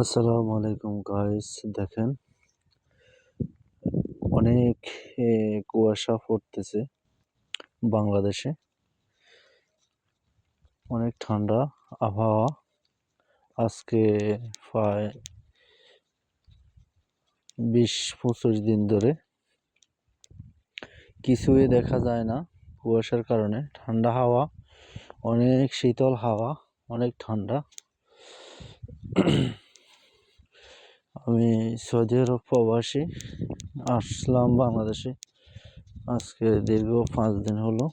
আসসালামু আলাইকুম গাইস। দেখেন, অনেক কুয়াশা পড়তেছে বাংলাদেশে। অনেক ঠান্ডা আবহাওয়া আজকে প্রায় 20-25 দিন ধরে কিছুই দেখা যায় না কুয়াশার কারণে। ঠান্ডা হাওয়া, অনেক শীতল হাওয়া, অনেক ঠান্ডা। আমি সৌদি আরব প্রবাসী, আসলাম বাংলাদেশে আজকে দীর্ঘ 5 দিন হলো।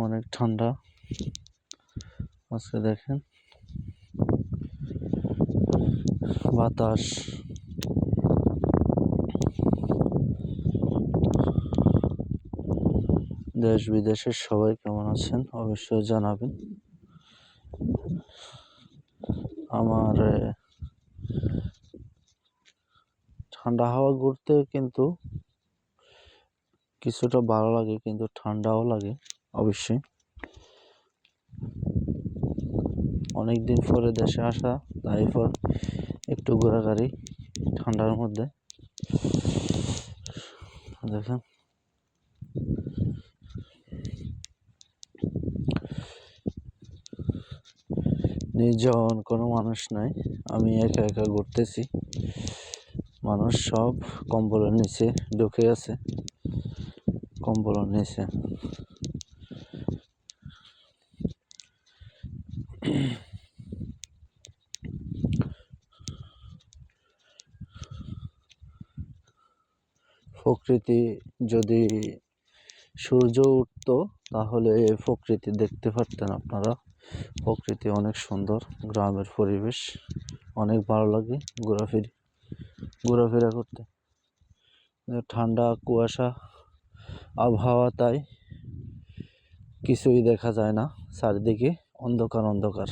অনেক ঠান্ডা আজকে। দেখেন, বাতাস। দেশ বিদেশের সবাই কেমন আছেন অবশ্যই জানাবেন। আমার ঠান্ডা হাওয়া ঘুরতে কিন্তু কিছুটা ভালো লাগে, কিন্তু ঠান্ডাও লাগে অবশ্যই। অনেকদিন পরে দেশে আসা, তাই একটু ঘোরাঘুরি ঠান্ডার মধ্যে। দেখেন, নির্জন, কোনো মানুষ নাই, আমি একা একা ঘুরতেছি। মানুষ সব কম্বলের নিচে ঢুকে আছে, কম্বলের নিচে। প্রকৃতি, যদি সূর্য উঠতো তাহলে প্রকৃতি দেখতে পারতেন আপনারা। প্রকৃতি অনেক সুন্দর, গ্রামের পরিবেশ অনেক ভালো লাগে ঘোরাফেরা করতে। ঠান্ডা কুয়াশা আবহাওয়া, তাই কিছুই দেখা যায় না, চারিদিকে অন্ধকার অন্ধকার।